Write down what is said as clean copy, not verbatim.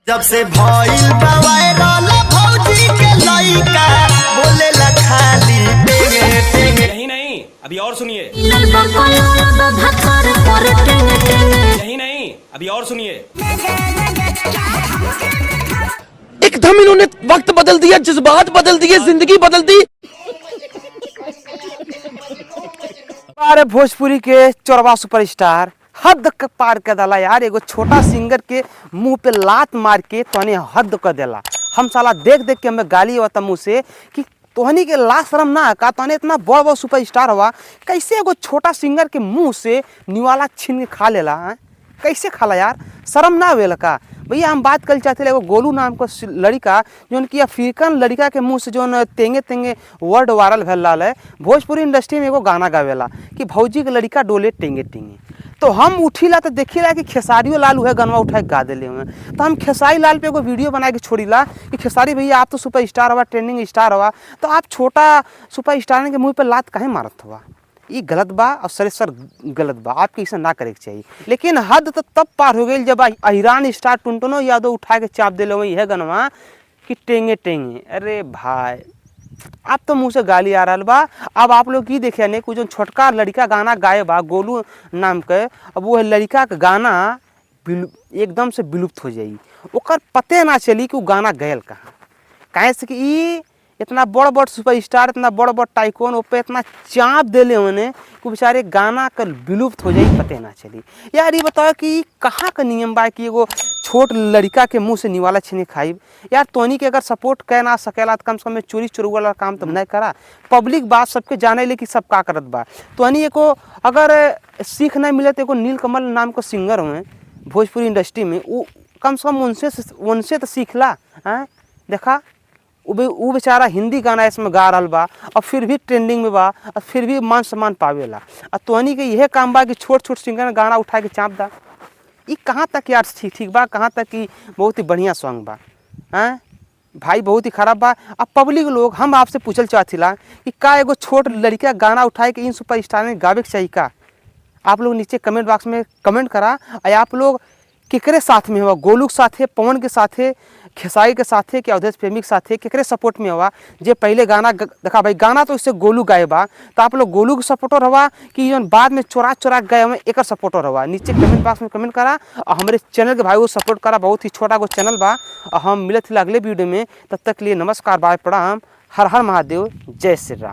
जब से भइल बा वायरल भौजी के लइका बोलेला खाली टेंगे टेंगे। यही नहीं, अभी और सुनिए। यही नहीं, अभी और सुनिए। एकदम इन्होंने वक्त बदल दिया, जज्बात बदल दिए, जिंदगी बदल दी। अरे भोजपुरी के चौरवा सुपरस्टार हद पार कर देला यार। एगो छोटा सिंगर के मुंह पे लात मार के तोहनी हद कर देला। हम साला देख देख के हमें गाली होता मुंह से कि तोहनी के ला शर्म ना का, तोहनी इतना बड़ बड़ सुपरस्टार हुआ, कैसे एगो छोटा सिंगर के मुंह से निवाला छीन के खा लेला है? कैसे खाला यार? शर्म ना आवेला का? भैया हम बात कर चाहते एगो गोलू नाम का लड़का जो कि अफ्रीकन लड़का के मुंह से जो तेंगे तेंगे वर्ड वायरल भेल रहा है। भोजपुरी इंडस्ट्री में एगो गाना गावेला कि भौजी के लड़का डोले टेंगे टेंगे। तो हम उठीला तो देखीला कि खेसारियो लाल है गनवा उठा के गा दिले हुए। तो हम खेसारी लाल पे एगो वीडियो बना के छोड़ीला कि खेसारी भैया आप तो सुपर स्टार हुआ, ट्रेंडिंग स्टार हुआ, तो आप छोटा सुपर स्टार के मुँह पर लात काहे मारत हुआ? ये गलत बा और सरेसर गलत बा, आपके ऐसा ना करे के चाहिए। लेकिन हद तो तब पार हो गई जब अहिरान स्टार टुनटुनो यादव उठा के चाप दिले वही है गनवा कि टेंगे टेंगे। अरे भाई अब तो मुँह से गाली आ रहा बा। अब आप लोग की देखे ने कुछ छोटका लड़का गाना गाए बा गोलू नाम के, अब वो लड़का का गाना एकदम से विलुप्त हो जाई, ओकर पते ना चली कि वो गाना गयल कहाँ। काहे से कि ई इतना बड़ बड़ सुपर स्टार, इतना बड़ बड़ टाइकोन पे इतना चाप दिले उन्हें कि बेचारे गाना कल विलुप्त हो जाई, पते ना चली। यार ये बताओ कि कहाँ का नियम बा कि एगो छोट लड़का के मुंह से निवाला छीने खाई? यार तोनी के अगर सपोर्ट कर ना सकेला तो कम से कम चोरी चोरी वाला काम तो नहीं करा। पब्लिक बात सबके जाने ले कि सब का करत बा। तोनी को अगर सीख नहीं मिले तो एगो नीलकमल नाम का सिंगर हुए भोजपुरी इंडस्ट्री में, वो कम से कम उनसे तो सीखला है। देखा वो बेचारा हिंदी गाना इसमें गा रहा बा और फिर भी ट्रेंडिंग में बा और फिर भी मान सम्मान पावेला। और तोहनी के यह काम बा कि छोट छोट सिंगर गाना उठा के चाप दा। ये कहाँ तक यार ठीक बा? कहाँ तक कि बहुत ही बढ़िया सॉन्ग बा हैं भाई, बहुत ही खराब बा। अब पब्लिक लोग हम आपसे पूछल चाहतीला कि का एगो छोट लड़का गाना उठाए के इन सुपर स्टार में गावे के चाहिए का? आप लोग नीचे कमेंट बॉक्स में कमेंट करा। और आप लोग केकरे साथ में हुआ? गोलू के साथे, पवन के साथे, खेसारी के साथे, कि अवधेश प्रेमी के साथे, केकरे सपोर्ट में हुआ? जे पहले गाना देखा भाई, गाना तो इससे गोलू गाए बा, तो आप लोग गोलू के सपोर्टर हुआ कि जो बाद में चोरा चोरा गए हुए एक सपोर्टर हुआ? नीचे कमेंट बॉक्स में कमेंट करा और हमारे चैनल के भाई को सपोर्ट करा। बहुत ही छोटा को चैनल बा और हम मिलत अगले वीडियो में। तब तक के लिए नमस्कार, बाय, प्रणाम, हर हर महादेव, जय श्री राम।